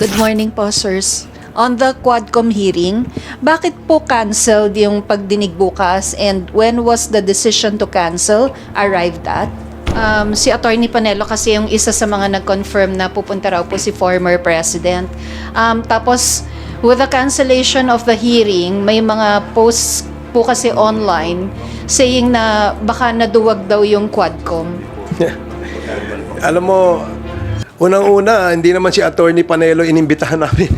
Good morning po, sirs. On the Quadcom hearing, bakit po canceled yung pagdinig bukas and when was the decision to cancel arrived at? Si Attorney Panelo kasi yung isa sa mga nag-confirm na pupunta raw po si former President. Tapos, with the cancellation of the hearing, may mga posts po kasi online saying na baka naduwag daw yung Quadcom. Alam mo, unang-una, hindi naman si Attorney Panelo inimbitahan namin.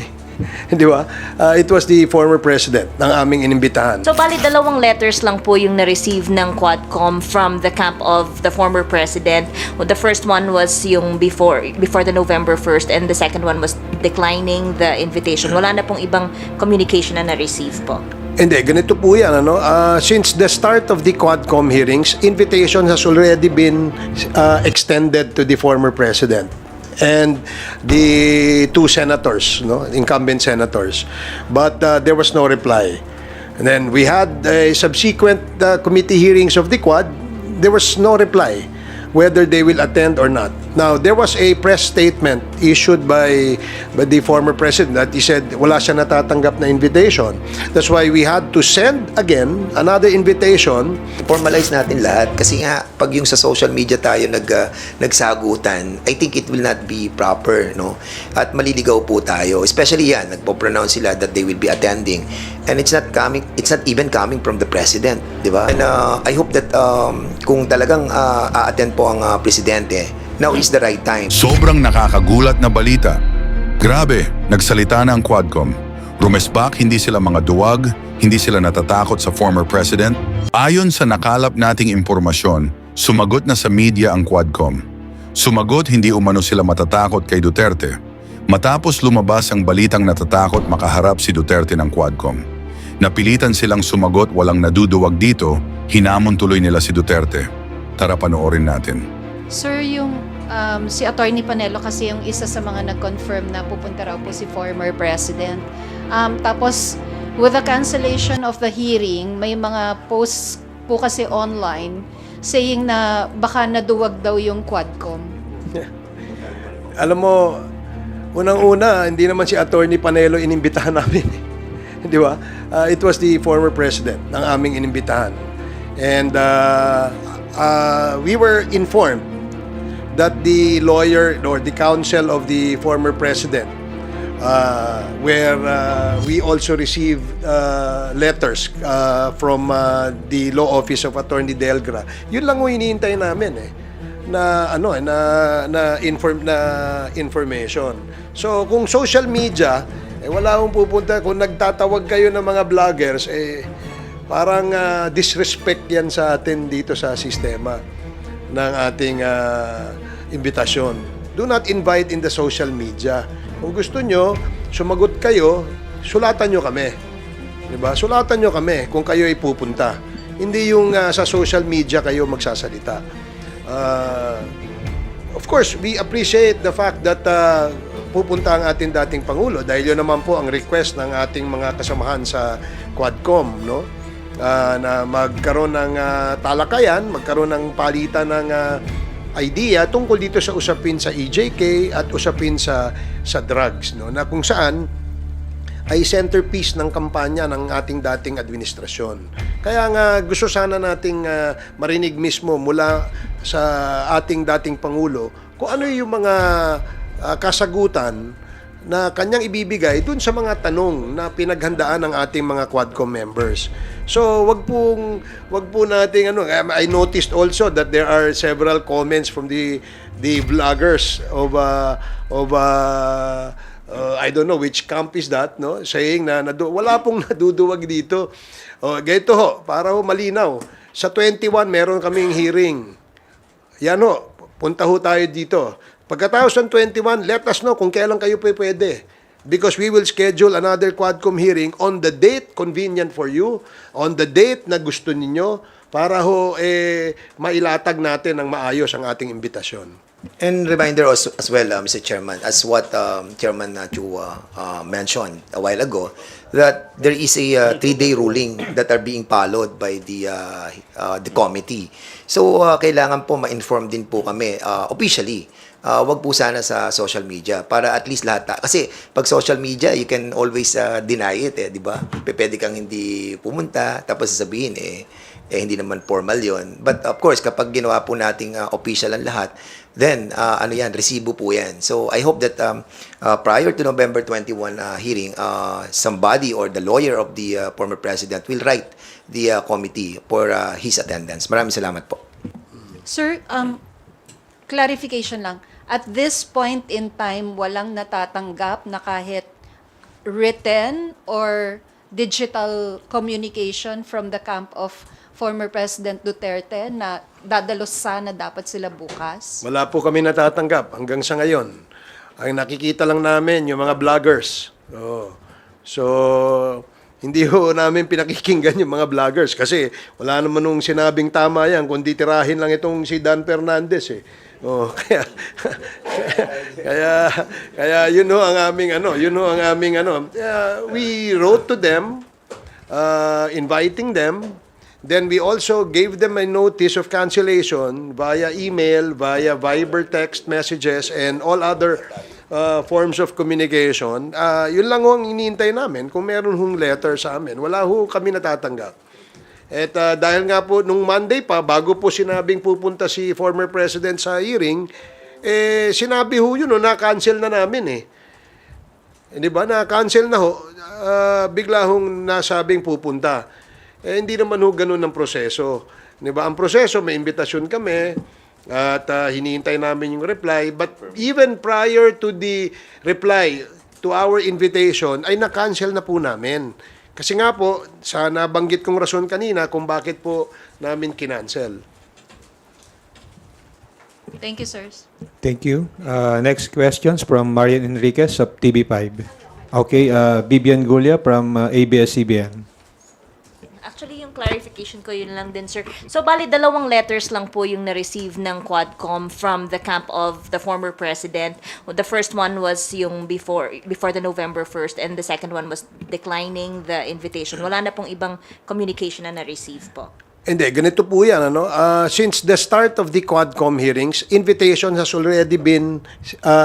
Di ba? It was the former president ng aming inimbitahan. So, bali dalawang letters lang po yung na-receive ng Quadcom from the camp of the former president. The first one was yung before the November 1st and the second one was declining the invitation. Wala na pong ibang communication na na-receive po. Hindi, ganito po yan. Since the start of the Quadcom hearings, invitation has already been extended to the former president and the two senators, incumbent senators. But there was no reply. And then we had subsequent committee hearings of the Quad. There was no reply whether they will attend or not. Now, there was a press statement issued by the former president that he said wala siya natatanggap na invitation. That's why we had to send again another invitation. Formalize natin lahat kasi nga pag yung sa social media tayo nagsagutan, I think it will not be proper, no? At maliligaw po tayo. Especially yan, nagpo-pronounce sila that they will be attending. And it's not even coming from the president, di ba? And I hope that kung talagang a-attend po ang presidente, now is the right time. Sobrang nakakagulat na balita. Grabe, nagsalita na ang Quadcom. Rumesbak, hindi sila mga duwag, hindi sila natatakot sa former president. Ayon sa nakalap nating impormasyon, sumagot na sa media ang Quadcom. Sumagot hindi umano sila matatakot kay Duterte. Matapos lumabas ang balitang natatakot makaharap si Duterte ng Quadcom. Napilitan silang sumagot walang naduduwag dito, hinamon tuloy nila si Duterte. Tara panoorin natin. Sir, yung si Attorney Panelo kasi yung isa sa mga nag-confirm na pupunta raw po si former President. Tapos, with the cancellation of the hearing, may mga posts po kasi online saying na baka naduwag daw yung Quadcom. Alam mo, unang-una, hindi naman si Attorney Panelo inimbitahan namin. Di ba? It was the former president ng aming inimbitahan. And we were informed that the lawyer or the counsel of the former president, where we also received letters from the law office of Attorney Delgra. Yun lang yung hinihintay namin na information. So kung social media, wala akong pupunta. Kung nagtatawag kayo ng mga vloggers, parang disrespect yan sa atin dito sa sistema ng ating imbitasyon. Do not invite in the social media. Kung gusto nyo, sumagot kayo, sulatan nyo kami. Diba? Sulatan nyo kami kung kayo ay pupunta. Hindi yung sa social media kayo magsasalita. Of course, we appreciate the fact that pupunta ang ating dating Pangulo dahil yun naman po ang request ng ating mga kasamahan sa Quadcom, no? Na magkaroon ng talakayan, magkaroon ng palitan ng idea tungkol dito sa usapin sa EJK at usapin sa drugs, no? Na kung saan ay centerpiece ng kampanya ng ating dating administrasyon. Kaya nga gusto sana nating marinig mismo mula sa ating dating Pangulo kung ano yung mga kasagutan na kanyang ibibigay dun sa mga tanong na pinaghandaan ng ating mga Quadcom members. So, wag po nating I noticed also that there are several comments from the vloggers of I don't know which camp is that, no? Saying na wala pong naduduwag dito. Ganito ho, para ho malinaw. Sa 21 meron kaming hearing. Yan ho, punta ho tayo dito. Pagkatapos ng 21, let us know kung kailan kayo pwede. Because we will schedule another Quadcom hearing on the date convenient for you, on the date na gusto ninyo, para ho mailatag natin ng maayos ang ating imbitasyon. And reminder also as well, Mr. Chairman, as what Chairman Chu mentioned a while ago, that there is a 3-day ruling that are being followed by the committee. So, kailangan po ma-inform din po kami officially wag po sana sa social media para at least lahat. Kasi pag social media, you can always deny it, di ba? Pwede kang hindi pumunta, tapos sasabihin, hindi naman formal yon. But of course, kapag ginawa po nating official ang lahat, then resibo po yan. So I hope that prior to November 21 hearing, somebody or the lawyer of the former president will write the committee for his attendance. Maraming salamat po. Sir, clarification lang. At this point in time, walang natatanggap na kahit written or digital communication from the camp of former President Duterte na dadalos sana dapat sila bukas? Wala po kami natatanggap hanggang sa ngayon. Ang nakikita lang namin yung mga vloggers. So, hindi ho namin pinakikinggan yung mga vloggers kasi wala naman nung sinabing tama yan kundi tirahin lang itong si Dan Fernandez kaya yun ho ang aming we wrote to them inviting them. Then we also gave them a notice of cancellation via email, via Viber text messages, and all other forms of communication. Yun lang ho ang iniintay namin. Kung meron hong letter sa amin, wala ho kami natatanggap. At dahil nga po, nung Monday pa, bago po sinabing pupunta si former president sa hearing, sinabi ho yun, na-cancel na namin Di ba? Na-cancel na ho. Bigla hong nasabing pupunta. Hindi naman ho ganun ang proseso. Di ba? Ang proseso, may imbitasyon kami at hinihintay namin yung reply. But even prior to the reply to our invitation, ay na-cancel na po namin. Kasi nga po, sa nabanggit kong rason kanina kung bakit po namin kinancel. Thank you, sirs. Thank you. Next questions from Marian Enriquez of TV5. Okay, Vivian Gulia from ABS-CBN. Actually, yung clarification ko, yun lang din, sir. So, bali, 2 letters lang po yung na-receive ng Quadcom from the camp of the former president. The first one was yung before the November 1st, and the second one was declining the invitation. Wala na pong ibang communication na na-receive po. Hindi, ganito po yan. Since the start of the Quadcom hearings, invitation has already been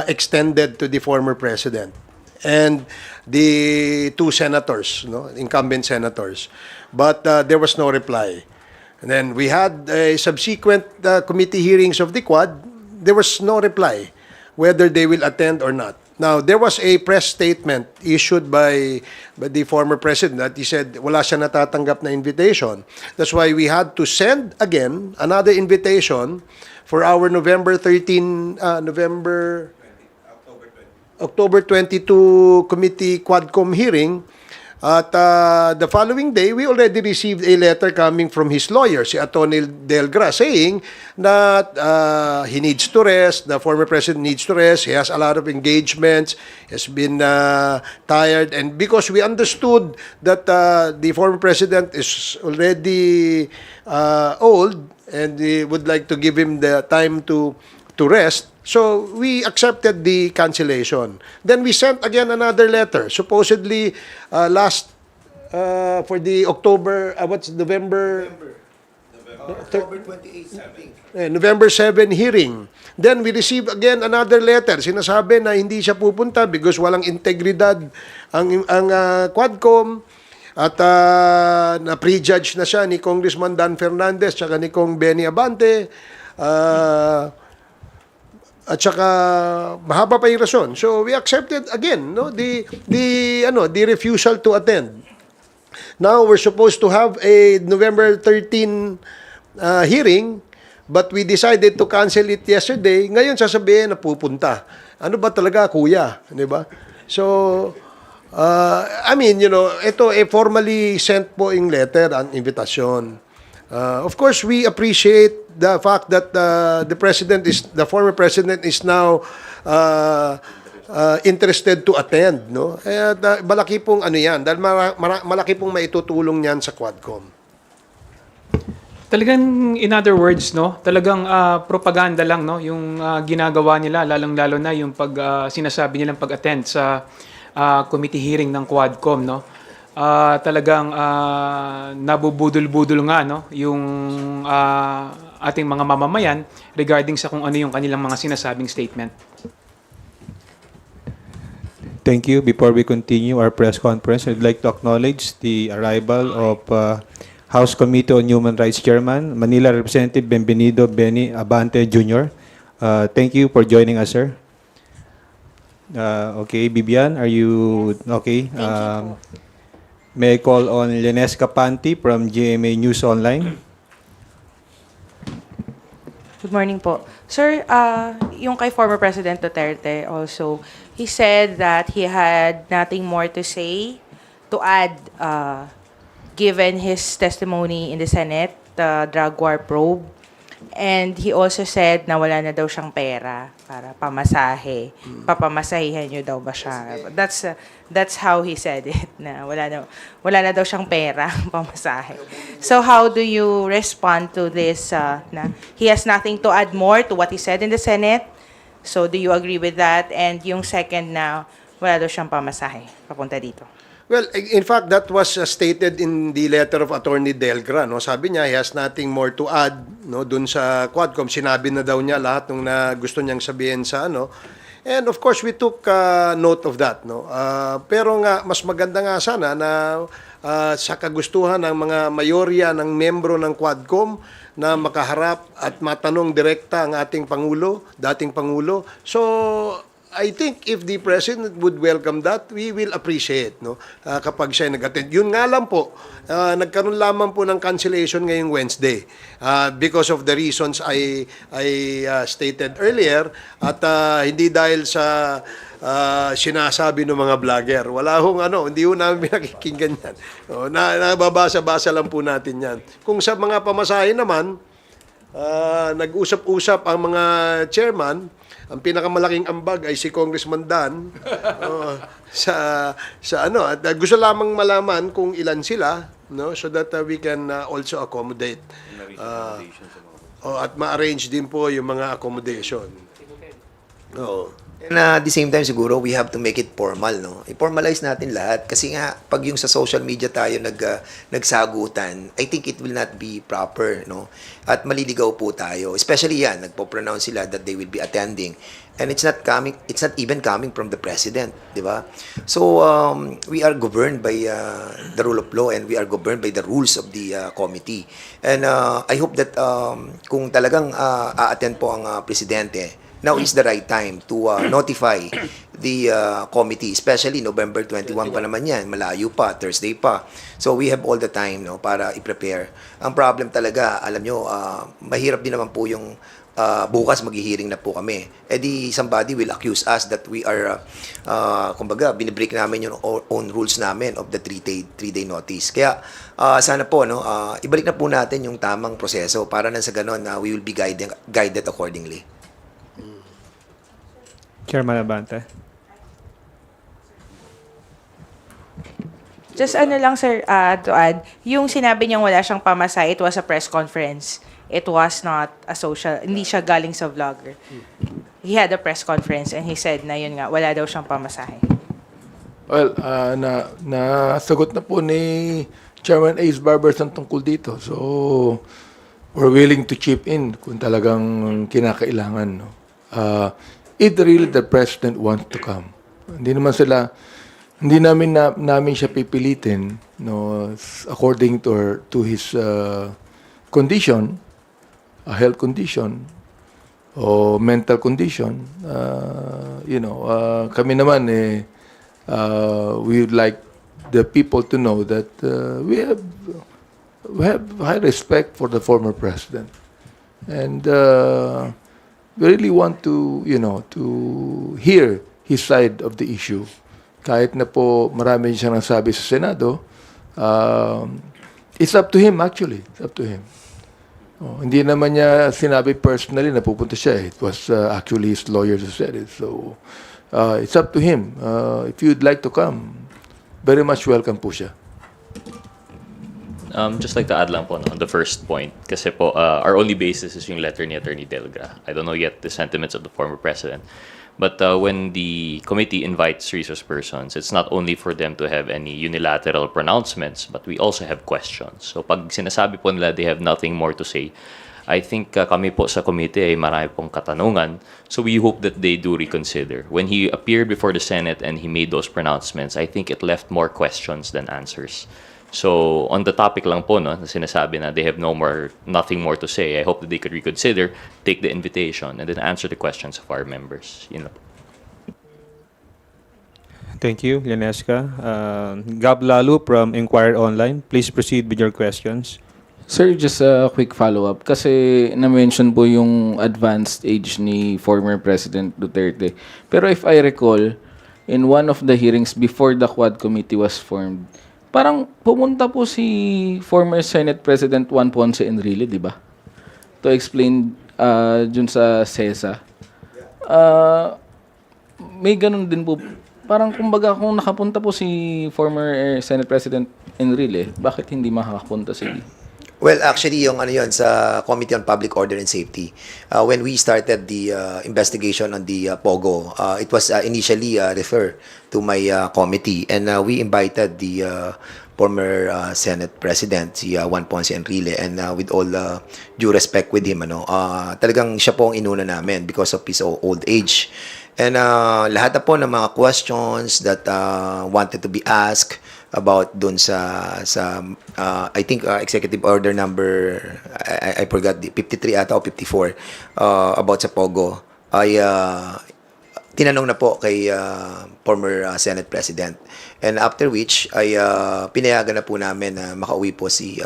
extended to the former president and the 2 senators, incumbent senators. But there was no reply. And then we had a subsequent committee hearings of the Quad. There was no reply whether they will attend or not. Now, there was a press statement issued by the former president that he said wala siya natatanggap na invitation. That's why we had to send again another invitation for our October 22 committee Quadcom hearing. At the following day, we already received a letter coming from his lawyer, si Atty. Delgra, saying that he needs to rest, the former president needs to rest, he has a lot of engagements, has been tired, and because we understood that the former president is already old and we would like to give him the time to rest, so we accepted the cancellation. Then we sent again another letter, supposedly for the October, November 7 hearing. Then we received again another letter. Sinasabi na hindi siya pupunta because walang integridad ang Quadcom at na-prejudge na siya ni Congressman Dan Fernandez at ni Kong Benny Abante. At saka mahaba pa yung rason. So we accepted again the refusal to attend. Now we're supposed to have a November 13 hearing, but we decided to cancel it yesterday. Ngayon sasabihin na pupunta. Ano ba talaga, kuya? Di ba? So ito formally sent po yung letter, ang invitation. Of course, we appreciate the fact that the former president is now interested to attend, Kaya malaki pong yan, dahil malaki pong maitutulong niyan sa Quadcom. Talagang, in other words, talagang propaganda lang, yung ginagawa nila, lalong-lalo na yung sinasabi nilang pag-attend sa committee hearing ng Quadcom, talagang nabubudol-budol nga yung ating mga mamamayan regarding sa kung ano yung kanilang mga sinasabing statement. Thank you. Before we continue our press conference, I'd like to acknowledge the arrival of House Committee on Human Rights Chairman, Manila Representative Benvenido Benny Abante Jr. Thank you for joining us, sir. Okay, Bibian, are you okay? May I call on Lenesca Panti from GMA News Online? Good morning po. Sir, yung kay former President Duterte also, he said that he had nothing more to say, to add, given his testimony in the Senate, the drug war probe. And he also said na wala na daw siyang pera para pamasahe. Papamasahihan niyo daw ba siya? That's how he said it, na wala na daw siyang pera pamasahe. So how do you respond to this, na he has nothing to add more to what he said in the Senate? So do you agree with that? And yung second na wala daw siyang pamasahe papunta dito. Well, in fact, that was stated in the letter of Attorney Delgra. No? Sabi niya, he has nothing more to add, no? Dun sa Quadcom. Sinabi na daw niya lahat ng na gusto niyang sabihin sa ano. And of course, we took note of that. No? Pero nga, mas maganda nga sana na sa kagustuhan ng mga mayorya ng membro ng Quadcom na makaharap at matanong direkta ang ating Pangulo, dating Pangulo. So, I think if the President would welcome that, we will appreciate, no? Kapag siya nag-attend. Yun nga lang po, nagkaroon lamang po ng cancellation ngayong Wednesday because of the reasons I stated earlier at hindi dahil sa sinasabi ng mga vlogger. Wala hong hindi ho namin pinakikinggan yan. Nababasa-basa lang po natin yan. Kung sa mga pamasahe naman, nag-usap-usap ang mga chairman. Ang pinakamalaking ambag ay si Congressman Dan sa at gusto lamang malaman kung ilan sila, no, so that we can also accommodate at ma-arrange din po yung mga accommodation. Oo. And at the same time, siguro, we have to make it formal, no? I-formalize natin lahat. Kasi nga, pag yung sa social media tayo nagsagutan, I think it will not be proper, no? At maliligaw po tayo. Especially yan, nagpo-pronounce sila that they will be attending. And it's not even coming from the president, di ba? So, we are governed by the rule of law and we are governed by the rules of the committee. And I hope that kung talagang a-attend po ang presidente, now is the right time to notify the committee, especially November 21 pa naman yan, malayo pa, Thursday pa. So we have all the time, no, para i-prepare. Ang problem talaga, alam nyo, mahirap din naman po yung bukas maghihiring na po kami. Di somebody will accuse us that we are, kumbaga, binibreak namin yung own rules namin of the three-day notice. Kaya sana po, no, ibalik na po natin yung tamang proseso para nang sa ganon, we will be guided accordingly. Chairman Abante. Just lang sir, to add, yung sinabi niyang wala siyang pamasahe, it was a press conference. It was not a social, hindi siya galing sa vlogger. He had a press conference and he said na yun nga, wala daw siyang pamasahe. Well, nasagot na po ni Chairman Ace Barberson tungkol dito. So, we're willing to chip in kung talagang kinakailangan, no? If really the president wants to come. Hindi namin siya pipilitin, no, according to his condition, a health condition o mental condition. Kami naman we would like the people to know that we have high respect for the former president. And we really want to, to hear his side of the issue. Kahit na po marami siyang nasabi sa Senado, it's up to him actually. It's up to him. Hindi naman niya sinabi personally na pupunta siya. It was actually his lawyers who said it. So, it's up to him. If you'd like to come, very much welcome po siya. Just like to add lang po on the first point, kasi po our only basis is yung letter ni Attorney Delgra. I don't know yet the sentiments of the former president. But when the committee invites resource persons, it's not only for them to have any unilateral pronouncements, but we also have questions. So pag sinasabi po nila they have nothing more to say, I think kami po sa committee ay marami pong katanungan. So we hope that they do reconsider. When he appeared before the Senate and he made those pronouncements, I think it left more questions than answers. So on the topic lang po, no, na sinasabi na they have nothing more to say, I hope that they could reconsider, take the invitation, and then answer the questions of our members. Yun lang po. Thank you, Lenesca. Gab Lalu from Inquirer Online. Please proceed with your questions. Sir, just a quick follow-up. Kasi na-mention po yung advanced age ni former President Duterte. Pero if I recall, in one of the hearings before the Quad Committee was formed, parang pumunta po si former Senate President Juan Ponce Enrile, di ba? To explain dun sa CESA. May ganun din po. Parang kumbaga kung nakapunta po si former Senate President Enrile, bakit hindi makakapunta si... Well, actually, yung ano yun, sa Committee on Public Order and Safety, when we started the investigation on the POGO, it was initially referred to my committee, and we invited the former Senate President, si Juan Ponce Enrile, and with all due respect with him, talagang siya po ang inuna namin because of his old age. And lahat na po ng mga questions that wanted to be asked about dun sa I think executive order number I forgot, 53 ata o 54 about sa POGO ay tinanong na po kay former Senate President, and after which ay pinayagan na po namin na makauwi po si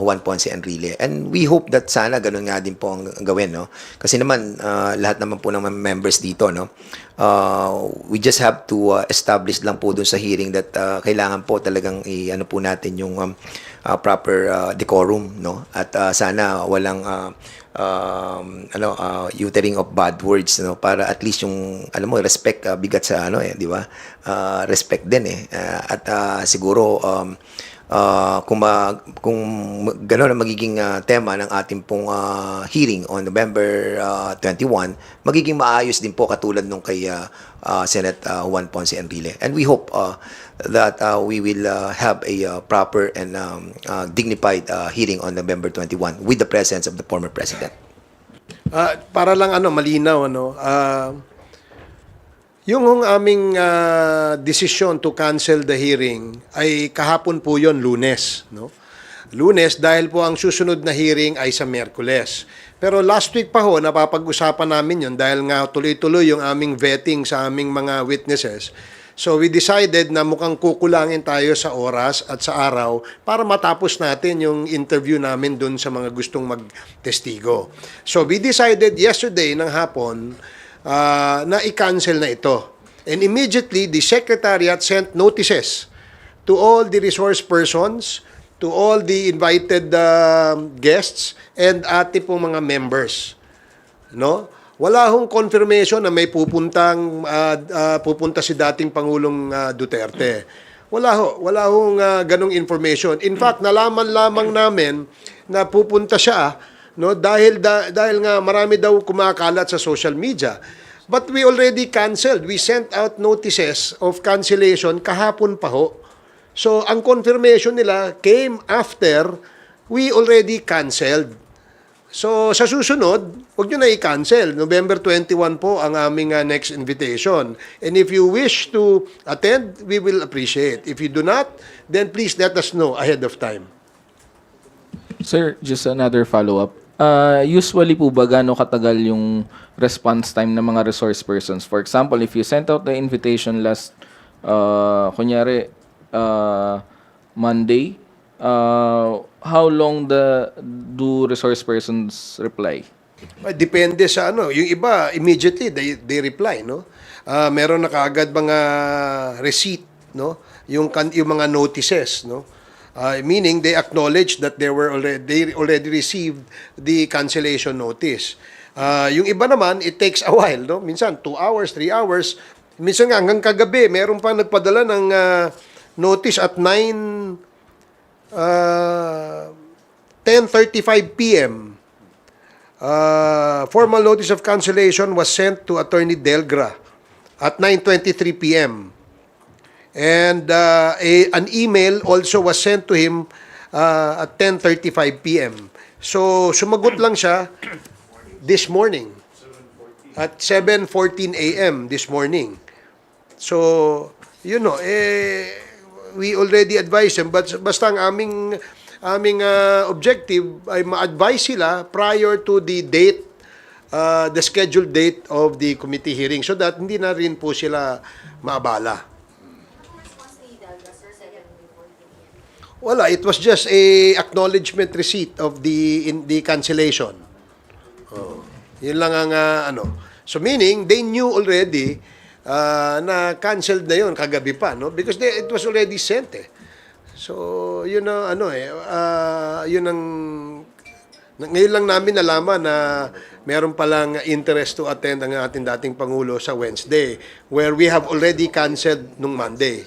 Juan Ponce Enrile, and we hope that sana ganun nga din po ang gawin, no, kasi naman lahat naman po ng members dito, no, we just have to establish lang po dun sa hearing that kailangan po talagang ano po natin yung proper decorum, no, at sana walang uttering of bad words, no, para at least yung alam mo respect bigat sa di ba, respect din at siguro kung gano'n ang magiging tema ng ating pong hearing on November 21, magiging maayos din po katulad nung kay Senate Juan Ponce Enrile. And we hope that we will have a proper and dignified hearing on November 21 with the presence of the former President. Para lang malinaw, yung aming decision to cancel the hearing ay kahapon po yon, Lunes, no? Lunes dahil po ang susunod na hearing ay sa Miyerkules. Pero last week pa ho napapag-usapan namin yon dahil nga tuloy-tuloy yung aming vetting sa aming mga witnesses. So we decided na mukhang kukulangin tayo sa oras at sa araw para matapos natin yung interview namin dun sa mga gustong magtestigo. So we decided yesterday ng hapon na i-cancel na ito. And immediately, the Secretariat sent notices to all the resource persons, to all the invited guests, and ati pong mga members. No? Wala hong confirmation na may pupunta si dating Pangulong Duterte. Wala hong ganong information. In fact, nalaman lamang namin na pupunta siya, no, dahil nga marami daw kumakalat sa social media. But we already canceled. We sent out notices of cancellation kahapon pa ho. So ang confirmation nila came after we already canceled. So sa susunod, huwag nyo na i-cancel. November 21 po ang aming next invitation. And if you wish to attend, we will appreciate. If you do not, then please let us know ahead of time. Sir, just another follow-up. Usually po ba gaano katagal yung response time ng mga resource persons? For example, if you sent out the invitation last, kunyari, Monday, how long do resource persons reply? Depende sa yung iba immediately they reply, no. Meron na kaagad mga receipt, no, yung mga notices, no. Meaning they acknowledge that they already received the cancellation notice. Yung iba naman, it takes a while, no? Minsan 2 hours, 3 hours. Minsan nga hanggang kagabi, meron pa nagpadala ng notice at 10:35 p.m. Formal notice of cancellation was sent to Attorney Delgra at 9:23 p.m. And an email also was sent to him at 10:35 p.m. So, sumagot lang siya this morning at 7:14 a.m. this morning. So, we already advised him, but basta ang aming objective ay ma-advise sila prior to the date, the scheduled date of the committee hearing so that hindi na rin po sila maabala. Wala, it was just a acknowledgement receipt of the cancellation. Yun lang ang So meaning they knew already na canceled na yun kagabi pa, no? Because it was already sent eh. So yun ang yun ang ngayon lang namin nalaman na meron palang interest to attend ang ating dating Pangulo sa Wednesday where we have already canceled nung Monday.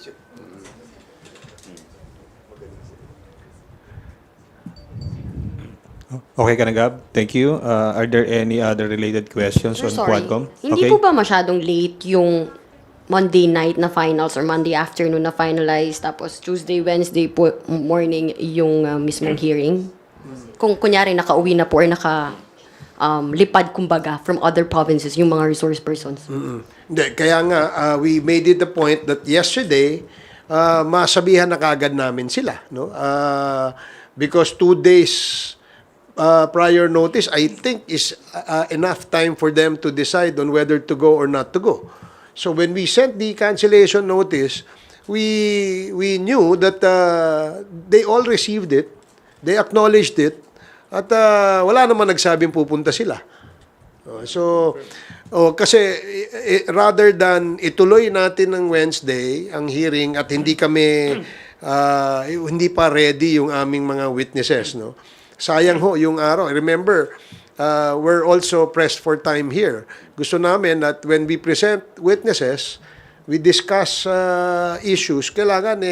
Okay ka na, Gab? Thank you. Are there any other related questions on Quadcom? Hindi po ba masyadong late yung Monday night na finals or Monday afternoon na finalize tapos Tuesday, Wednesday po morning yung mismong hearing? Kung kunyari nakauwi na po or lipad kumbaga from other provinces yung mga resource persons. Hindi, kaya nga we made it the point that yesterday masabihan na kagad namin sila, no? Because 2 days prior notice, I think, is enough time for them to decide on whether to go or not to go. So when we sent the cancellation notice, we knew that they all received it, they acknowledged it, at wala naman nagsabing pupunta sila. Kasi rather than ituloy natin ng Wednesday ang hearing at hindi pa ready yung aming mga witnesses, no? Sayang ho yung araw. Remember, we're also pressed for time here. Gusto namin that when we present witnesses, we discuss issues. Kailangan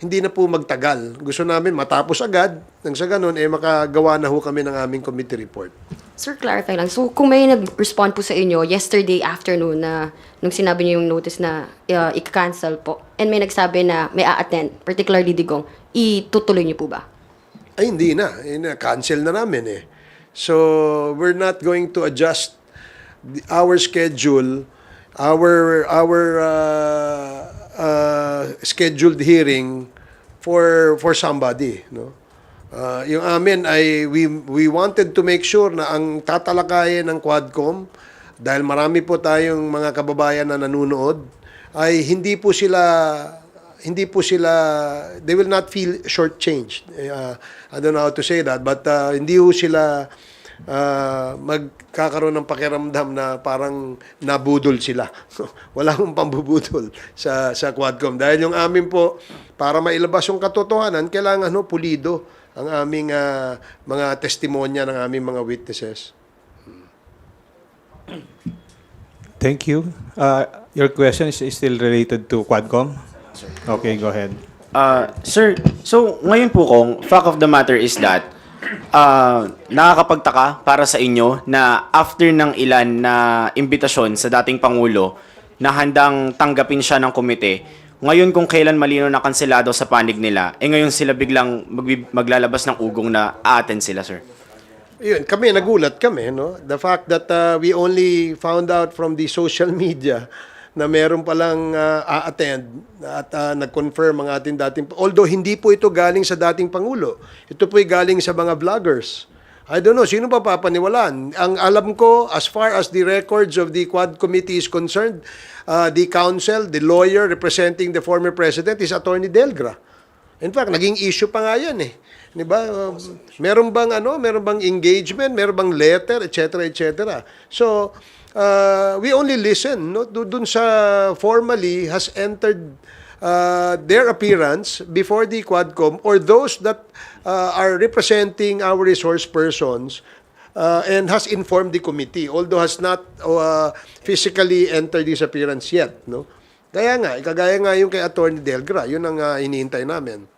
hindi na po magtagal. Gusto namin matapos agad. Nang sa ganun, makagawa na ho kami ng aming committee report. Sir, clarify lang. So, kung may nag-respond po sa inyo yesterday afternoon na nung sinabi niyo yung notice na i-cancel po, and may nagsabi na may a-attend, particularly Digong, itutuloy niyo po ba? Ay, hindi na. Cancel na namin eh. So, we're not going to adjust our schedule, our scheduled hearing for somebody, no? Yung amin ay we wanted to make sure na ang tatalakayin ng Quadcom, dahil marami po tayong mga kababayan na nanunood, ay hindi po sila they will not feel shortchanged. I don't know how to say that, but hindi po sila magkakaroon ng pakiramdam na parang nabudol sila. Wala akong pambubudol sa Quadcom. Dahil yung amin po, para mailabas yung katotohanan, kailangan pulido ang aming mga testimonya ng aming mga witnesses. Thank you. Your question is still related to Quadcom? Okay, go ahead. Sir, so ngayon po kung fact of the matter is that nakakapagtaka para sa inyo na after ng ilan na imbitasyon sa dating Pangulo na handang tanggapin siya ng komite, ngayon kung kailan malino na kanselado sa panig nila, ngayon sila biglang maglalabas ng ugong na a-attend sila, sir? Yun, nagulat kami, no? The fact that we only found out from the social media na meron palang a-attend at nag-confirm ang ating dating... Although hindi po ito galing sa dating Pangulo. Ito po galing sa mga vloggers. I don't know, sino pa papaniwalaan? Ang alam ko, as far as the records of the Quad Committee is concerned, the counsel, the lawyer representing the former president is Attorney Delgra. In fact, naging issue pa nga yan eh. Di ba? Meron bang engagement, meron bang letter, etc., etc. So, we only listen, no? Dun sa formally has entered their appearance before the Quadcom or those that are representing our resource persons and has informed the committee, although has not physically entered this appearance yet, no? Kagaya nga yung kay Attorney Delgra, yun ang iniintay namin.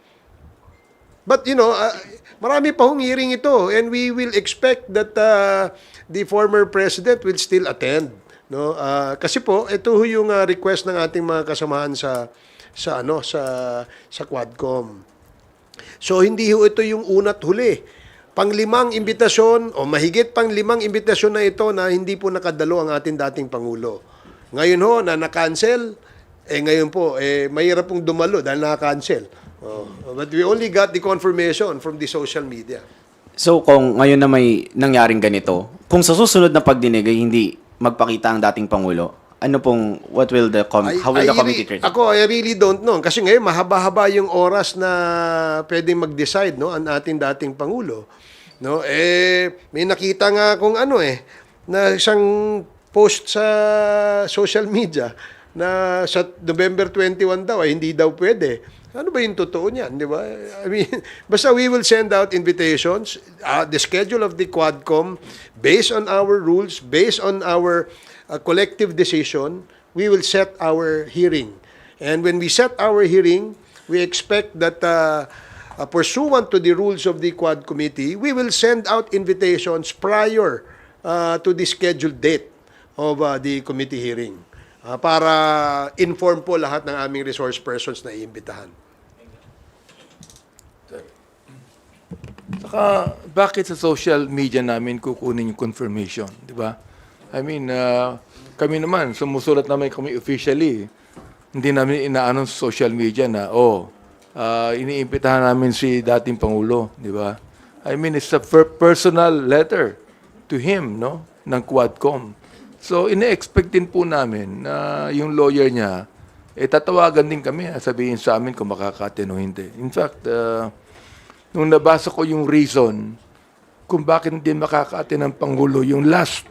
But marami pa hong hearing ito, and we will expect that the former president will still attend, no? Kasi po ito yung request ng ating mga kasamahan sa Quadcom. So hindi ito yung una't huli. panglimang imbitasyon o mahigit pang 5 imbitasyon na ito na hindi po nakadalo ang ating dating Pangulo. Ngayon ho, na na-cancel, ngayon po, mahirap pong dumalo dahil na-cancel. But we only got the confirmation from the social media. So kung ngayon na may nangyaring ganito, kung sa susunod na pagdinig ay hindi magpakita ang dating Pangulo, how will the committee treat it? I really don't know. Kasi ngayon, mahaba-haba yung oras na pwedeng mag-decide, no, ang ating dating Pangulo. No? May nakita nga kung na isang post sa social media na sa November 21 daw ay hindi daw pwede. Ano ba yung totoo niyan, di ba? I mean, basta we will send out invitations, the schedule of the Quadcom, based on our rules, based on our collective decision, we will set our hearing. And when we set our hearing, we expect that pursuant to the rules of the Quad Committee, we will send out invitations prior to the scheduled date of the committee hearing para inform po lahat ng aming resource persons na iimbitahan. Saka, bakit sa social media namin kukunin yung confirmation, di ba? I mean, kami naman, sumusulat naman kami officially. Hindi namin inaano sa social media na, iniimbitahan namin si dating Pangulo, di ba? I mean, it's a personal letter to him, no? Ng Quadcom. So, ine-expect din po namin na yung lawyer niya, tatawagan din kami, sabihin sa amin kung makaka-attend o hindi. In fact, nung nabasa ko yung reason kung bakit hindi makaka-attend ng Pangulo yung last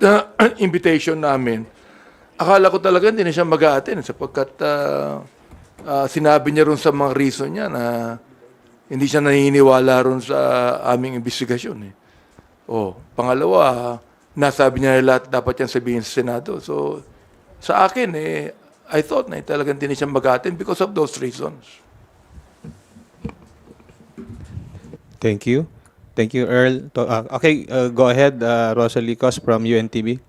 invitation namin, akala ko talaga hindi na siya mag-a-attend sapagkat sinabi niya ron sa mga reason niya na hindi siya naniniwala ron sa aming investigasyon. Pangalawa, nasabi niya lahat dapat yan sabihin sa Senado. So, sa akin, I thought na talagang hindi na siya mag-a-attend because of those reasons. Thank you. Thank you, Earl. Go ahead, Rosalie Cos from UNTV.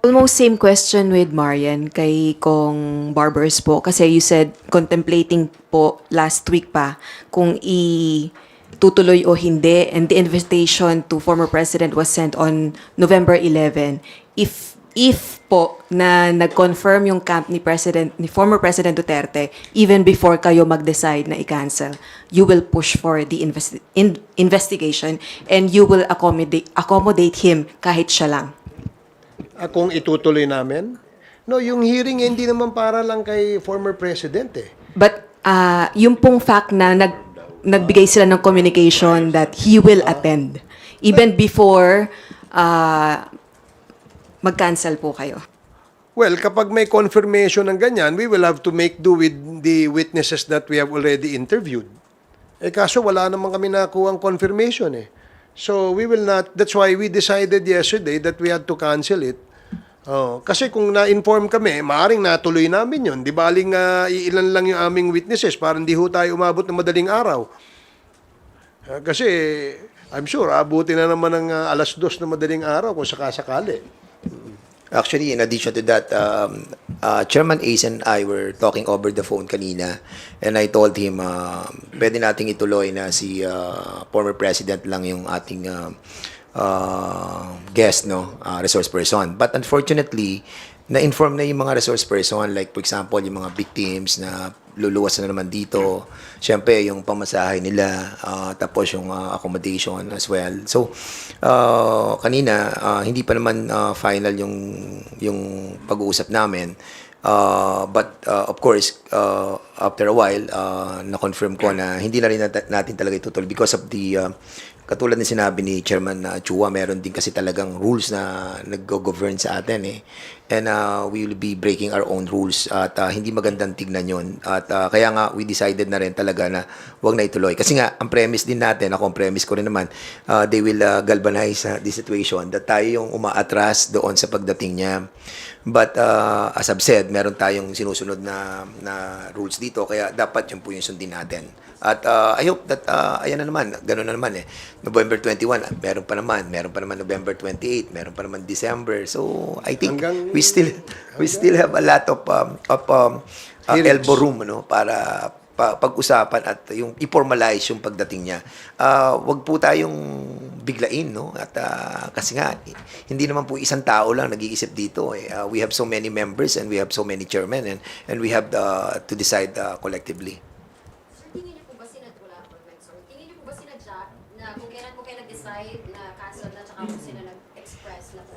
Almost same question with Marian kay Kong Barbers po. Kasi you said contemplating po last week pa kung itutuloy o hindi. And the invitation to former President was sent on November 11. If po na nag-confirm yung camp ni former President Duterte even before kayo mag-decide na i-cancel, you will push for the investigation and you will accommodate him kahit siya lang. Kung itutuloy namin? No, yung hearing hindi naman para lang kay former President But yung pong fact na nagbigay sila ng communication that he will attend even before mag-cancel po kayo. Well, kapag may confirmation ng ganyan, we will have to make do with the witnesses that we have already interviewed. Kaso wala naman kami nakuha ang confirmation So we will not, that's why we decided yesterday that we had to cancel it. Kasi kung na-inform kami, maaaring natuloy namin yun. Di baling ilan lang yung aming witnesses para hindi ho tayo umabot ng madaling araw. Kasi I'm sure abutin na naman ng 2:00 na madaling araw kung sakasakali. Actually, in addition to that, Chairman Ace and I were talking over the phone kanina, and I told him, pwede nating ituloy na si former President lang yung ating guest, resource person. But unfortunately, na-inform na yung mga resource person, like for example, yung mga victims na luluwas na naman dito. Siyempre, yung pamasahe nila, tapos yung accommodation as well. So, kanina, hindi pa naman final yung pag-uusap namin. But of course, after a while, na-confirm ko na hindi na rin natin talaga itutuloy because of the katulad na sinabi ni Chairman Chua, meron din kasi talagang rules na nag-govern sa atin And we will be breaking our own rules at hindi magandang tignan yon. At kaya nga we decided na rin talaga na wag na ituloy. Kasi nga ang premise din natin, ang premise ko rin naman, they will galvanize the situation that tayo yung umaatras doon sa pagdating niya. But as I've said, meron tayong sinusunod na rules dito kaya dapat yun po yung sundin natin. At I hope that ayan na naman, ganoon na naman November 21, meron pa naman November 28, meron pa naman December. So I think we still have a lot of elbow room para pag-usapan at yung i-formalize yung pagdating niya. Wag po tayong biglain, no? At kasi nga hindi naman po isang tao lang nag-iisip dito eh. We have so many members and we have so many chairmen and we have to decide collectively. Tingin niyo po ba tingin niyo po ba sinadya na kung kailan po kayo nag-decide na cancel na tsaka kung sila nag-express na po?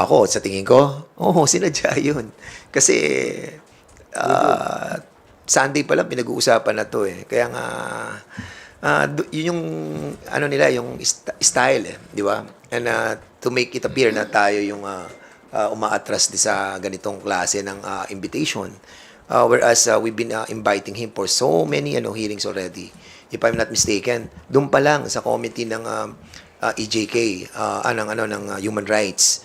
Ako, sa tingin ko, sinadya yun. Kasi Sunday pa lang pinag-uusapan na to eh. Kaya nga yun yung ano nila, yung style eh, di ba? And to make it appear na tayo yung umaatras di sa ganitong klase ng invitation. Whereas we've been inviting him for so many hearings already. If I'm not mistaken, doon pa lang sa committee ng EJK, ng human rights.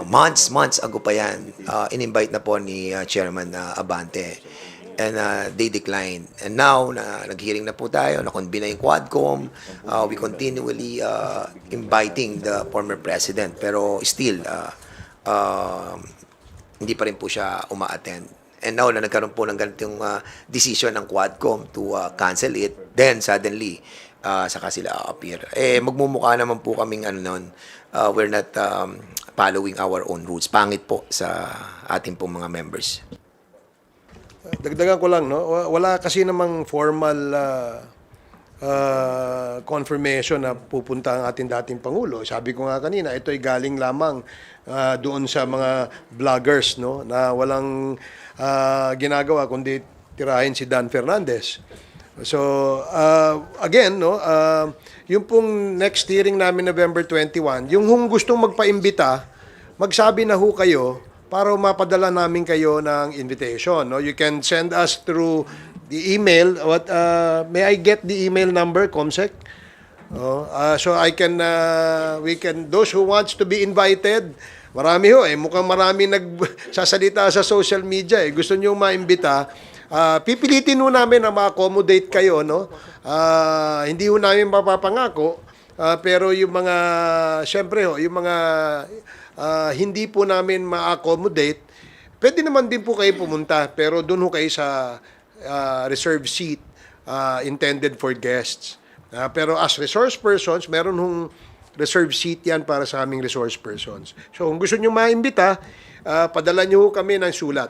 Months ago pa yan, in-invite na po ni Chairman Abante. And they declined. And now, nag-hearing na po tayo, na-convene na yung Quadcom, we continually inviting the former president. Pero still, hindi pa rin po siya uma-attend. And now na nagkaroon po ng ganitong decision ng Quadcom to cancel it, then suddenly, saka sila appear. Magmumukha naman po kaming we're not following our own rules. Pangit po sa ating pong mga members. Dagdagan ko lang, no? Wala kasi namang formal confirmation na pupunta ang ating dating Pangulo. Sabi ko nga kanina, ito ay galing lamang doon sa mga vloggers, no? Na walang ginagawa kundi tirahin si Dan Fernandez. So, again, no? Yung pong next hearing namin November 21, yung gustong magpaimbita, magsabi na ho kayo para mapadala namin kayo ng invitation. No? You can send us through the email. May I get the email number, Comsec? So I can, those who wants to be invited, marami ho mukhang marami nagsasalita sa social media gusto nyo maimbita, pipilitin ho namin na ma-accommodate kayo, no? Hindi ho namin mapapangako, pero yung mga, syempre yung mga hindi po namin ma-accommodate, pwede naman din po kayo pumunta, pero doon ho kayo sa reserved seat intended for guests. Pero as resource persons, meron hong reserved seat yan para sa aming resource persons. So kung gusto nyo maimbita, padala nyo ho kami ng sulat.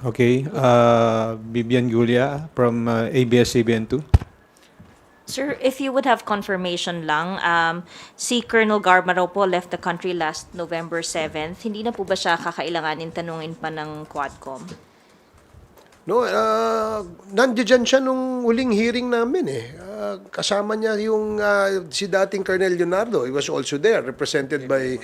Okay. Bibian Gulia from ABS-CBN 2. Sir, if you would have confirmation lang, si Colonel Garma raw po left the country last November 7th. Hindi na po ba siya kakailanganin tanungin pa ng Quadcom? No, nandiyan siya nung huling hearing namin kasama niya yung si dating Colonel Leonardo. He was also there, represented by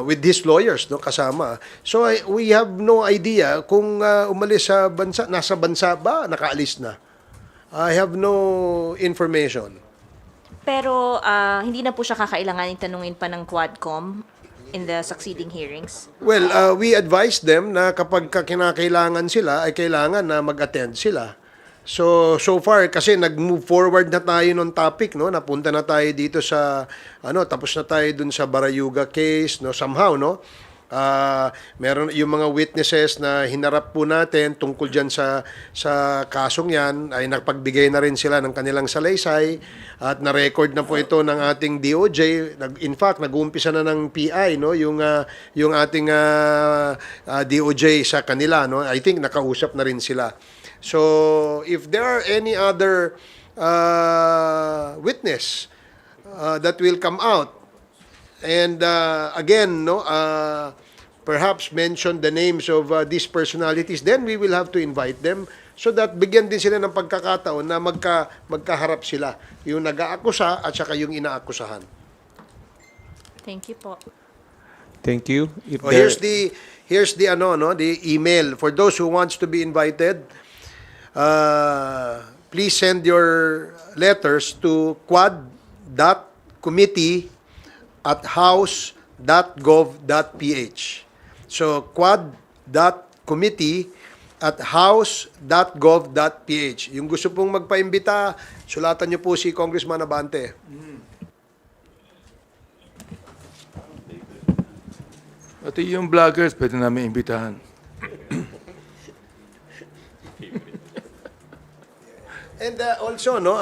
with his lawyers, no, kasama. So we have no idea kung umalis sa bansa, nasa bansa ba, nakaalis na. I have no information. Pero hindi na po siya kakailanganin tanungin pa ng Quadcom in the succeeding hearings? Well, we advise them na kapag kinakailangan sila, ay kailangan na mag-attend sila. So far, kasi nag-move forward na tayo ng topic, no? Napunta na tayo dito sa, tapos na tayo dun sa Barayuga case, no? Somehow, no? Meron yung mga witnesses na hinarap po natin tungkol dyan sa kasong yan, ay nagpagbigay na rin sila ng kanilang salaysay at na-record na po ito ng ating DOJ. In fact, nag-uumpisa na ng PI, no? Yung ating DOJ sa kanila, no? I think nakausap na rin sila. So if there are any other witness that will come out, and again, no, perhaps mention the names of these personalities, then we will have to invite them so that bigyan din sila ng pagkakataon na magkaharap sila, yung nag-aakusa at saka yung inaakusahan. Thank you po. Thank you. Here's the the email for those who wants to be invited. Please send your letters to quad.committee@house.gov.ph. So quad.committee@house.gov.ph. Yung gusto pong magpaimbita, sulatan niyo po si Congressman Abante. Pati yung vloggers, pwede namin imbitahan. And also, no,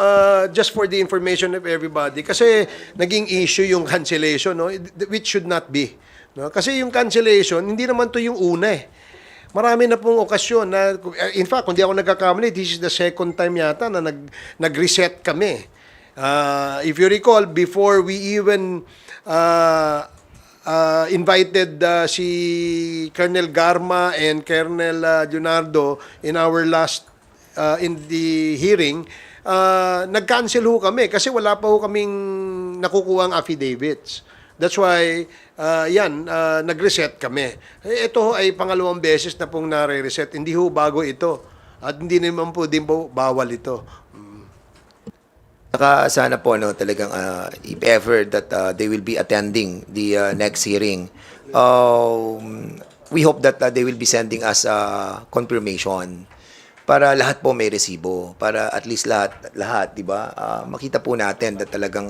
just for the information of everybody, kasi naging issue yung cancellation, no, which should not be. No? Kasi yung cancellation, hindi naman to yung una eh. Marami na pong okasyon na, in fact, kung di ako nagkakamali, this is the second time yata na nag-reset kami. If you recall, before we even invited si Colonel Garma and Colonel Leonardo in our last in the hearing, nag-cancel ho kami kasi wala pa ho kaming nakukuha ang affidavits. That's why, nag-reset kami. Ito ho ay pangalawang beses na pong nare-reset. Hindi ho bago ito. At hindi naman po din po bawal ito. Saka sana po no talagang if ever that they will be attending the next hearing, we hope that they will be sending us confirmation para lahat po may resibo, para at least lahat 'di ba? Makita po natin that talagang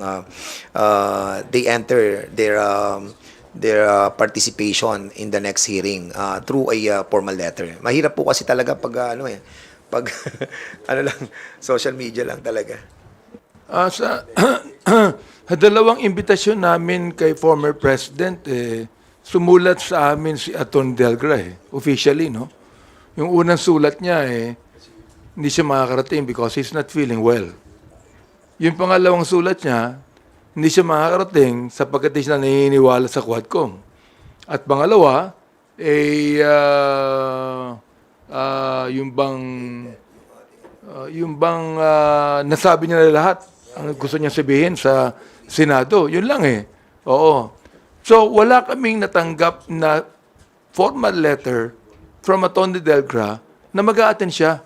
they enter their participation in the next hearing through a formal letter. Mahirap po kasi talaga pag pag social media lang talaga. Sa dalawang imbitasyon namin kay former President, sumulat sa amin si Atty. Delgra, officially, no? Yung unang sulat niya, hindi siya makakarating because he's not feeling well. Yung pangalawang sulat niya, hindi siya makakarating sapagkat hindi siya naniniwala sa Quadcom. At pangalawa, yung bang nasabi niya na lahat ang gusto niya sabihin sa Senado. Yun lang Oo. So, wala kaming natanggap na formal letter from Atty. Delgra na mag-a-attend siya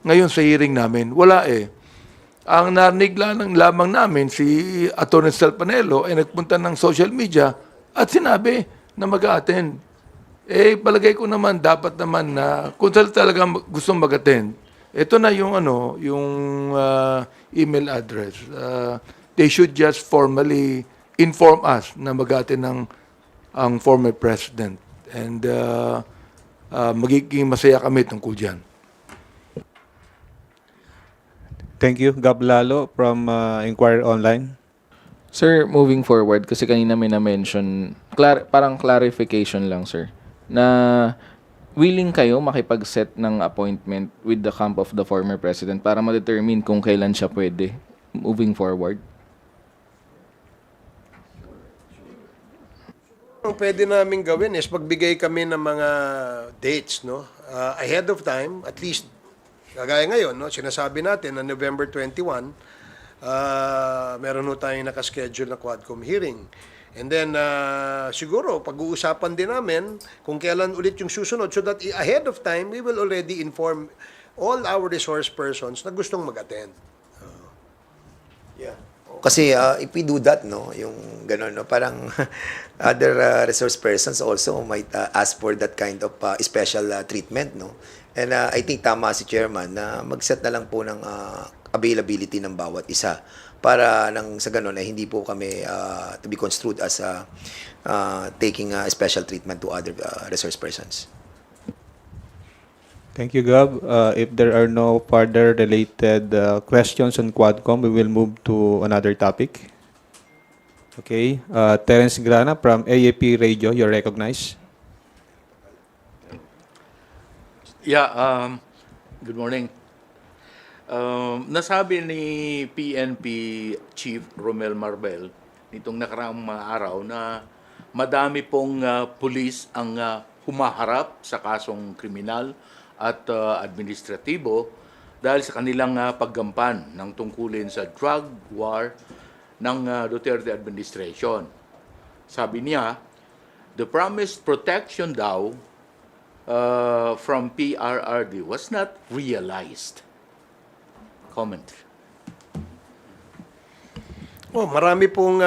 ngayon sa hearing namin. Wala Ang narinig lamang namin, si Atty. Salpanelo ay nagpunta ng social media at sinabi na mag-a-attend. Palagay ko naman, dapat naman na kung talaga gustong mag-attend, ito na yung email address. They should just formally inform us na mag-attend ang former president. And magiging masaya kami tungkol dyan. Thank you. Gab Lalo from Inquirer Online. Sir, moving forward, kasi kanina may na-mention, parang clarification lang, sir, na willing kayo makipag-set ng appointment with the camp of the former president para ma-determine kung kailan siya pwede moving forward? Ang pwede namin gawin is pagbigay kami ng mga dates, no? Ahead of time, at least, kagaya ngayon, no? Sinasabi natin na November 21, meron ho tayong nakaschedule na Quadcom hearing. And then, siguro, pag-uusapan din namin kung kailan ulit yung susunod so that ahead of time, we will already inform all our resource persons na gustong mag-attend. Kasi if we do that, no, yung gano'n, no, parang other resource persons also might ask for that kind of special treatment, no. And I think tama si Chairman na mag-set na lang po ng availability ng bawat isa para nang sa gano'n ay hindi po kami to be construed as taking special treatment to other resource persons. Thank you, Gab. If there are no further related questions on Quadcom, we will move to another topic. Okay. Terence Grana from AAP Radio, you're recognized. Yeah, good morning. Nasabi ni PNP Chief Romel Marbel nitong nakaraang mga araw na madami pong pulis ang humaharap sa kasong kriminal at administratibo dahil sa kanilang paggampan ng tungkulin sa drug war ng Duterte administration. Sabi niya, the promised protection daw from PRRD was not realized. Comment. Marami pong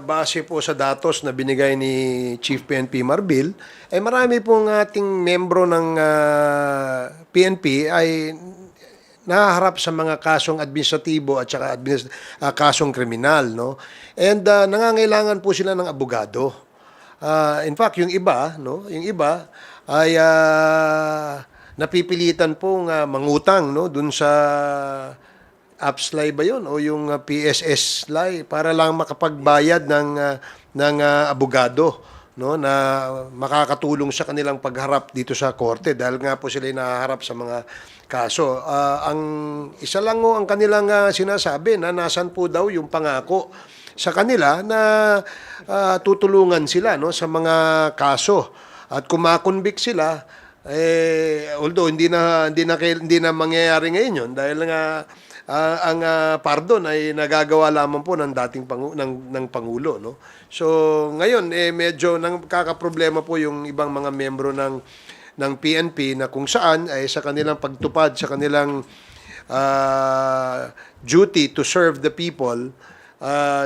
base po sa datos na binigay ni Chief PNP Marbil, marami pong ating membro ng PNP ay nahaharap sa mga kasong administratibo at saka kasong kriminal, no? And nangangailangan po sila ng abogado. In fact, yung iba, no, yung iba ay napipilitan pong mangutang, no, dun sa AppsLay ba yun o yung PSS Lay para lang makapagbayad ng abogado, no, na makakatulong sa kanilang pagharap dito sa korte dahil nga po sila nahaharap sa mga kaso. Ang isa lang ang kanilang sinasabi na nasan po daw yung pangako sa kanila na tutulungan sila, no, sa mga kaso. At kung makonvict sila, although hindi na mangyayari ngayon yun dahil nga ang pardon ay nagagawa lamang po ng dating ng Pangulo, no? So ngayon medyo nakakaproblema po yung ibang mga miyembro ng PNP na kung saan ay sa kanilang pagtupad sa kanilang duty to serve the people,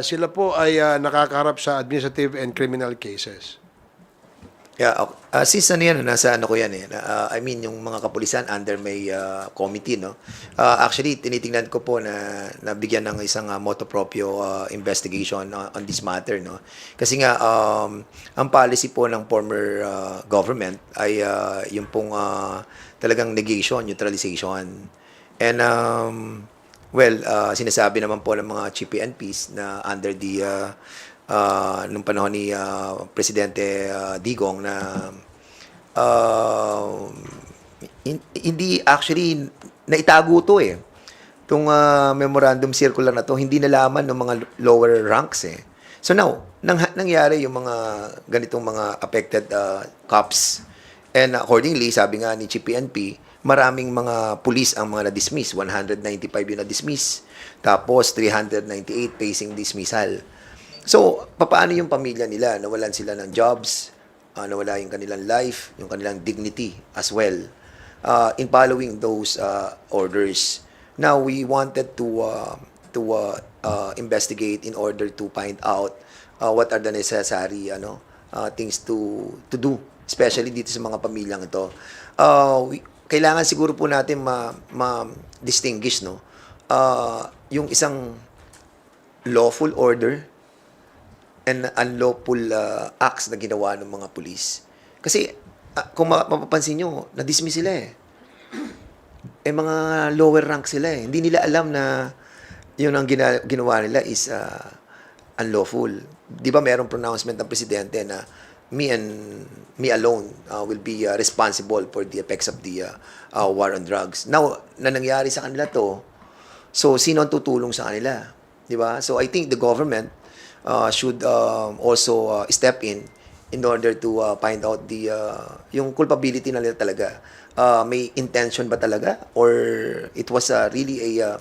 sila po ay nakakaharap sa administrative and criminal cases. Yeah, since nasa ko yan I mean, yung mga kapulisan under may committee, no? Actually, tinitingnan ko po na nabigyan ng isang motu proprio investigation on this matter, no? Kasi nga, ang policy po ng former government ay yung pong talagang negation, neutralization. And, sinasabi naman po ng mga chief PNPs na under the nung panahon ni Presidente Digong na hindi actually naitago to itong memorandum circular na to, hindi nalaman ng mga lower ranks So now, nangyari yung mga ganitong mga affected cops, and accordingly, sabi nga ni Chief PNP, maraming mga police ang mga na-dismiss, 195 yung na-dismiss, tapos 398 facing dismissal. So, papaano yung pamilya nila? Nawalan sila ng jobs, nawala yung kanilang life, yung kanilang dignity as well. In following those orders, now we wanted to investigate in order to find out what are the necessary things to do, especially dito sa mga pamilyang ito. Kailangan siguro po natin ma-distinguish, no? Yung isang lawful order and unlawful acts na ginawa ng mga pulis. Kasi kung mapapansin nyo, na-dismiss sila mga lower rank sila Hindi nila alam na yun ang ginawa nila is unlawful. Di ba mayroong pronouncement ng presidente na me alone will be responsible for the effects of the war on drugs. Now, na nangyari sa kanila to, so sino ang tutulong sa kanila? Di ba? So I think the government should also step in order to find out yung culpability na nila talaga. May intention ba talaga or it was really a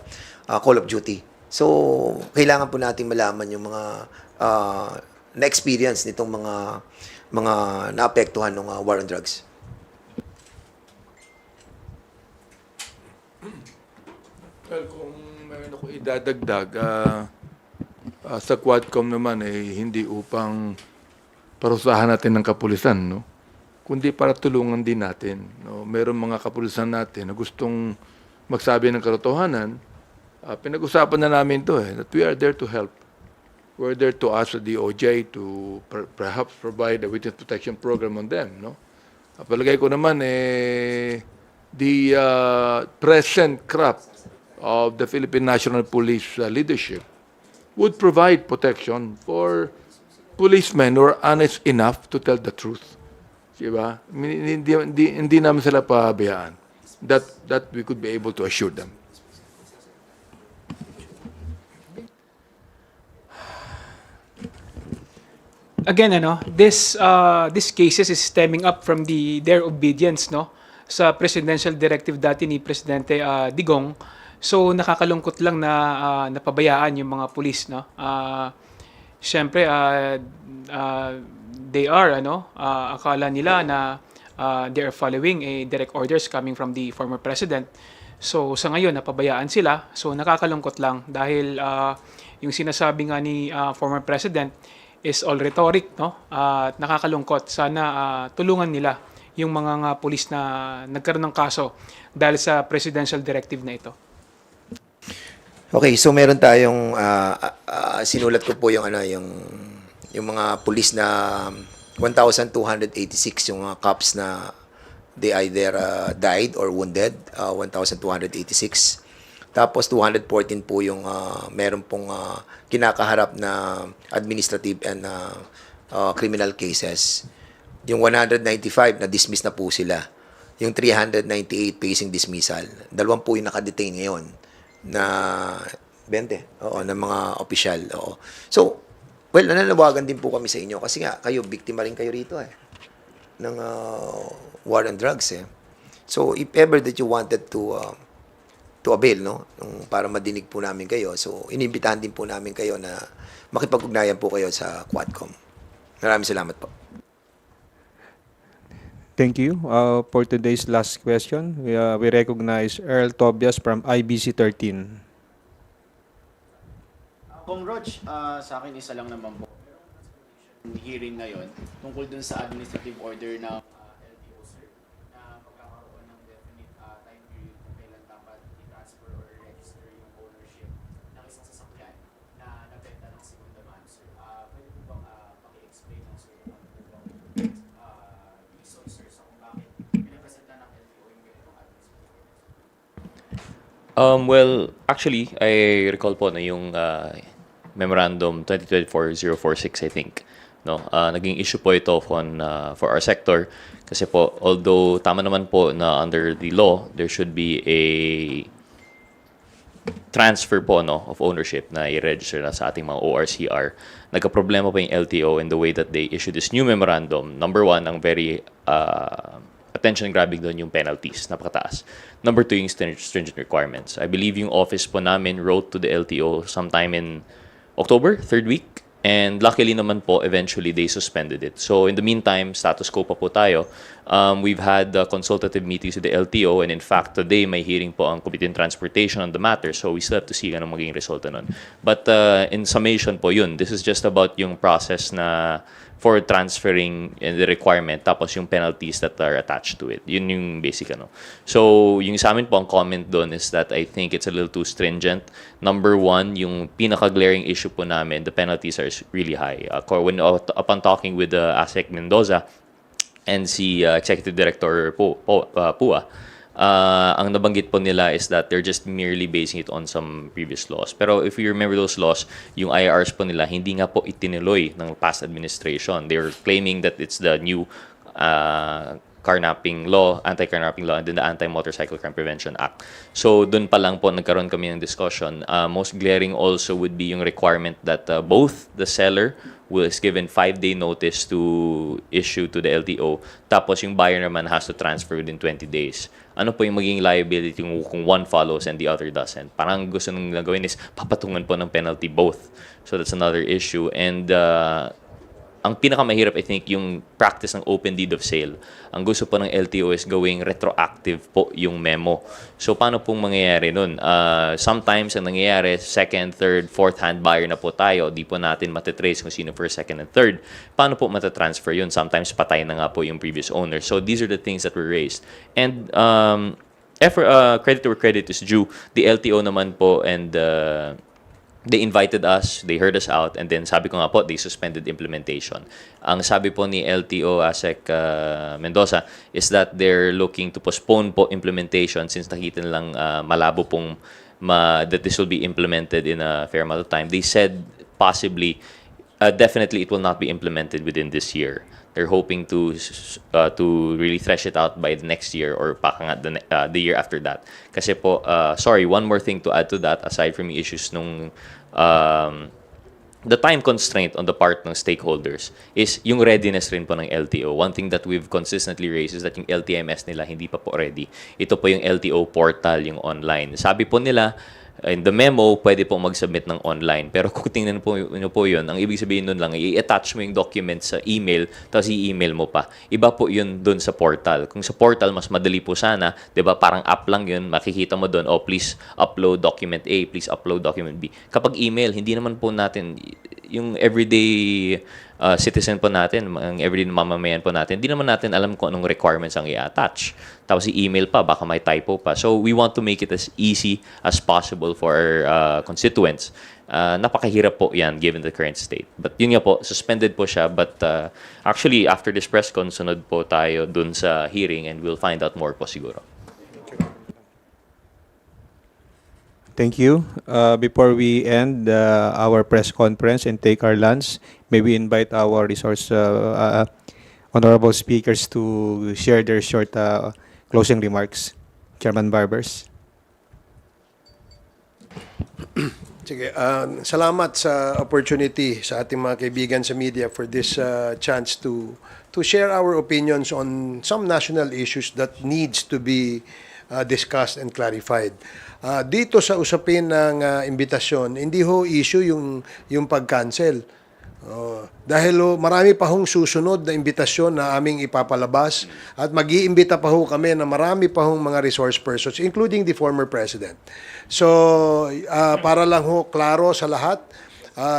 call of duty. So, kailangan po natin malaman yung mga na-experience nitong mga naapektuhan ng war on drugs. Well, kung meron ako idadagdag, sa Quadcom naman hindi upang parusahan natin ng kapulisan, no? Kundi para tulungan din natin, no? Meron mga kapulisan natin na gustong magsabi ng katotohanan. Pinag-usapan na namin to that we are there to help. We're there to ask the DOJ to perhaps provide a witness protection program on them, no? Palagay ko naman the present crop of the Philippine National Police leadership would provide protection for policemen who are honest enough to tell the truth. Diba? Hindi namin sila pabayaan. That we could be able to assure them. Again, this cases is stemming up from their obedience, no, sa presidential directive dati ni Presidente Digong. So nakakalungkot lang na napabayaan yung mga pulis, no. Siyempre they are akala nila na they are following direct orders coming from the former president. So sa ngayon napabayaan sila. So nakakalungkot lang dahil yung sinasabi nga ni former president is all rhetoric, no? Nakakalungkot. Sana tulungan nila yung mga pulis na nagkaroon ng kaso dahil sa presidential directive na ito. Okay, so meron tayong sinulat ko po yung mga pulis na 1,286 yung cops na they either died or wounded, 1,286. Tapos 214 po yung meron pong kinakaharap na administrative and criminal cases. Yung 195 na dismiss na po sila. Yung 398 facing dismissal. 2 po yung nakadetain ngayon na 20, ng mga opisyal. Oo. So, well, nananawagan din po kami sa inyo kasi nga kayo biktima rin kayo rito ng war on drugs So, if ever that you wanted to avail, para madinig po namin kayo. So, inimbitahan din po namin kayo na makipag-ugnayan po kayo sa Quadcom. Maraming salamat po. Thank you. For today's last question, we recognize Earl Tobias from IBC 13. Kung Roch, sa akin isa lang naman po. Hearing ngayon tungkol dun sa administrative order na LTO, sir, na pagkakaroon ng definite time period kung kailan dapat i-transfer or register yung ownership ng isang sasakyan na nabenta ng segunda mano, sir. Pwede po bang paki-explain ng sir kung ano po bang reason, sir, sa kung bakit pinapresenta ng LTO yung ganitong administrative order? Well, actually, I recall po na yung Memorandum 2024-046, I think. No, naging issue po ito for our sector kasi po, although tama naman po na under the law, there should be a transfer po of ownership na i-register na sa ating mga ORCR. Nagka-problema po yung LTO in the way that they issue this new memorandum. Number one, ang very attention-grabbing doon yung penalties, napakataas. Number two, yung stringent requirements. I believe yung office po namin wrote to the LTO sometime in October, 3rd week. And luckily naman po, eventually they suspended it. So in the meantime, status quo pa po tayo. We've had consultative meetings with the LTO and in fact, today may hearing po ang Committee on Transportation on the matter. So we still have to see anong maging resulta nun. But in summation po yun, this is just about yung process na for transferring the requirement tapos yung penalties that are attached to it. Yun yung basic So, yung sa amin po ang comment doon is that I think it's a little too stringent. Number one, yung pinaka-glaring issue po namin, the penalties are really high. Upon talking with ASEC Mendoza and si Executive Director Pua, ang nabanggit po nila is that they're just merely basing it on some previous laws. Pero if you remember those laws, yung IRs po nila, hindi nga po itinuloy ng past administration. They're claiming that it's the new carnapping law, anti-carnapping law, and then the Anti-Motorcycle Crime Prevention Act. So, dun pa lang po nagkaroon kami ng discussion. Most glaring also would be yung requirement that both the seller was given 5-day notice to issue to the LTO, tapos yung buyer naman has to transfer within 20 days. Ano po yung magiging liability kung one follows and the other doesn't? Parang gusto nang gawin is papatungan po ng penalty both. So that's another issue. And ang pinakamahirap, I think, yung practice ng open deed of sale. Ang gusto po ng LTO is gawing retroactive po yung memo. So, paano pong mangyayari nun? Sometimes, ang nangyayari, second, third, fourth hand buyer na po tayo. Di po natin matitrace kung sino first, second, and third. Paano po matatransfer yun? Sometimes, patay na nga po yung previous owner. So, these are the things that were raised. And credit where credit is due. The LTO naman po and they invited us, they heard us out, and then sabi ko nga po, they suspended implementation. Ang sabi po ni LTO ASEC Mendoza is that they're looking to postpone po implementation since nakita nilang malabo pong that this will be implemented in a fair amount of time. They said possibly, definitely it will not be implemented within this year. They're hoping to really thresh it out by the next year or baka nga the year after that. Kasi po, sorry, one more thing to add to that, aside from the issues nung the time constraint on the part ng stakeholders is yung readiness rin po ng LTO. One thing that we've consistently raised is that yung LTMS nila hindi pa po ready. Ito po yung LTO portal, yung online. Sabi po nila, in the memo, pwede po mag-submit ng online. Pero kung tingnan po yun, ang ibig sabihin nun lang, i-attach mo yung document sa email, tapos i-email mo pa. Iba po yun dun sa portal. Kung sa portal, mas madali po sana, di ba, parang app lang yun, makikita mo dun, please upload document A, please upload document B. Kapag email, hindi naman po natin yung everyday citizen po natin, ang everyday mamamayan po natin, hindi naman natin alam kung anong requirements ang i-attach. Tapos i-email pa, baka may typo pa. So we want to make it as easy as possible for our constituents. Napakahirap po yan given the current state. But yun nga po, suspended po siya. But actually, after this press con, sunod po tayo dun sa hearing and we'll find out more po siguro. Thank you. Before we end our press conference and take our lunch, may we invite our resource honorable speakers to share their short closing remarks. Chairman Barbers. Sige, salamat sa opportunity sa ating mga kaibigan sa media for this chance to share our opinions on some national issues that needs to be discussed and clarified. Dito sa usapin ng imbitasyon, hindi ho issue yung pag-cancel. Dahil marami pa hong susunod na imbitasyon na aming ipapalabas at mag-iimbita pa ho kami na marami pa hong mga resource persons, including the former president. So, para lang ho klaro sa lahat,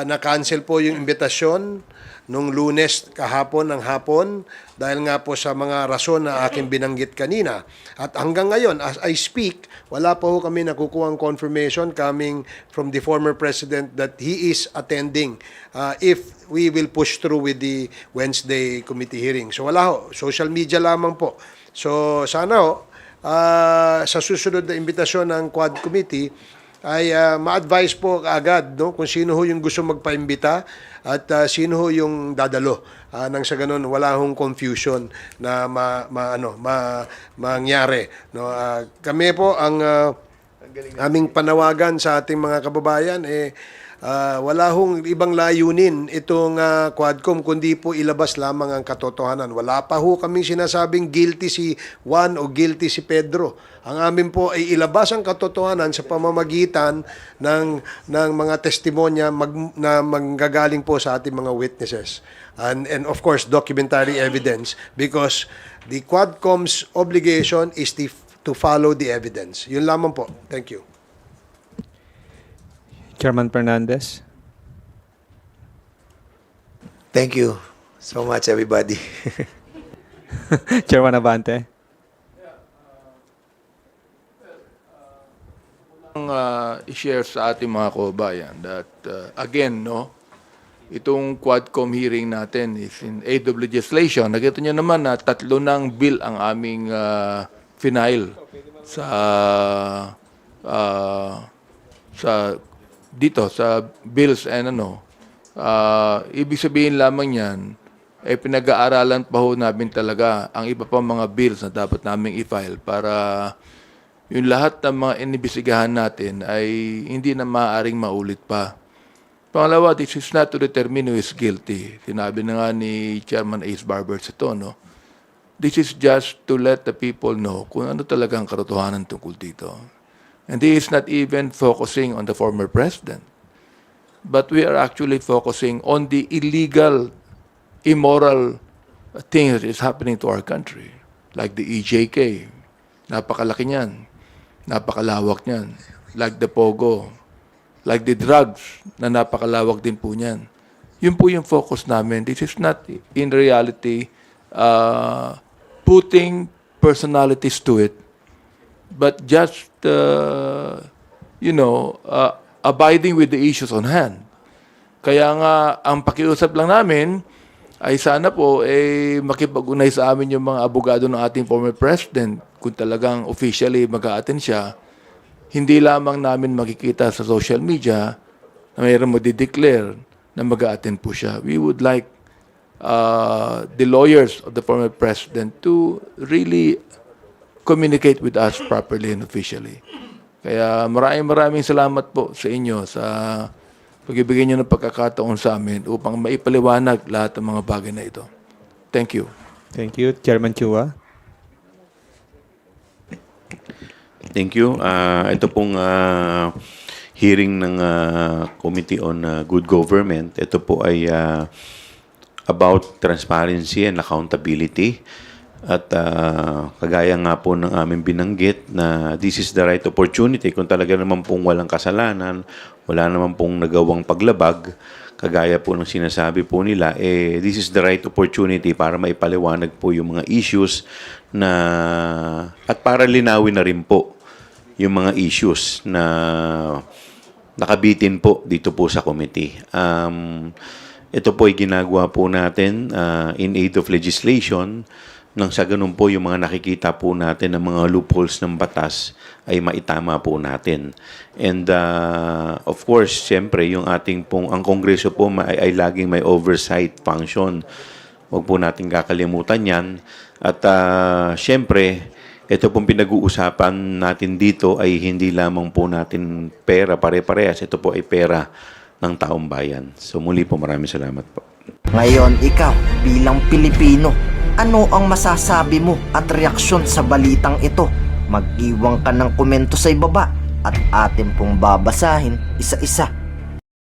na-cancel po yung imbitasyon nung Lunes kahapon ng hapon dahil nga po sa mga rason na aking binanggit kanina. At hanggang ngayon, as I speak, wala pa ho kami nakukuhang confirmation coming from the former president that he is attending if we will push through with the Wednesday committee hearing. So wala ho, social media lamang po. So sana ho, sa susunod na imbitasyon ng Quad Committee, ay ma-advise po agad kung sino ho yung gusto magpaimbita at sino ho yung dadalo. Nang sa ganun, wala hong confusion na mangyari. No? Kami po, ang aming panawagan sa ating mga kababayan, wala hong ibang layunin itong Quadcom kundi po ilabas lamang ang katotohanan. Wala pa ho kaming sinasabing guilty si Juan o guilty si Pedro. Ang amin po ay ilabas ang katotohanan sa pamamagitan ng mga testimonya na manggagaling po sa ating mga witnesses. And of course, documentary evidence because the Quadcom's obligation is to follow the evidence. Yun lamang po. Thank you. Chairman Fernandez. Thank you so much, everybody. Chairman Abante. I-share sa ating mga kababayan that again, itong Quadcom hearing natin is in aid of legislation. Nakita nyo naman na 3 ng bill ang aming final sa bills and ibig sabihin lamang yan ay pinag-aaralan pa ho namin talaga ang iba pang mga bills na dapat naming i-file para yung lahat ng mga inibisigahan natin ay hindi na maaaring maulit pa. Pangalawa, this is not to determine who is guilty. Sinabi na nga ni Chairman Ace Barbers ito, This is just to let the people know kung ano talaga ang katotohanan tungkol dito. And he is not even focusing on the former president. But we are actually focusing on the illegal, immoral things that is happening to our country. Like the EJK. Napakalaki niyan. Napakalawak niyan. Like the Pogo. Like the drugs na napakalawak din po niyan. Yun po yung focus namin. This is not in reality putting personalities to it, but just, abiding with the issues on hand. Kaya nga, ang pakiusap lang namin ay sana po makipag-unay sa amin yung mga abogado ng ating former president kung talagang officially mag-a-attend siya. Hindi lamang namin makikita sa social media na mayroon mag-declare na mag-a-attend po siya. We would like the lawyers of the former president to really communicate with us properly and officially. Kaya maraming salamat po sa inyo sa pagbibigay nyo ng pagkakataon sa amin upang maipaliwanag lahat ng mga bagay na ito. Thank you. Thank you. Chairman Chua. Thank you. Ito pong hearing ng Committee on Good Government. Ito po ay about transparency and accountability. At kagaya nga po ng aming binanggit na this is the right opportunity kung talaga naman pong walang kasalanan, wala naman pong nagawang paglabag, kagaya po ng sinasabi po nila, this is the right opportunity para maipaliwanag po yung mga issues na, at para linawin na rin po yung mga issues na nakabitin po dito po sa committee. Ito po ay ginagawa po natin in aid of legislation nang sa ganun po yung mga nakikita po natin ng mga loopholes ng batas ay maitama po natin. And of course, siyempre, yung ating pong, ang Kongreso po ay laging may oversight function. Huwag po natin kakalimutan yan. At siyempre, ito pong pinag-uusapan natin dito ay hindi lamang po natin pera, pare-parehas. Ito po ay pera ng taong bayan. So muli po, maraming salamat po. Ngayon, ikaw, bilang Pilipino, ano ang masasabi mo at reaksyon sa balitang ito? Mag-iwan ka ng komento sa ibaba at atin pong babasahin isa-isa.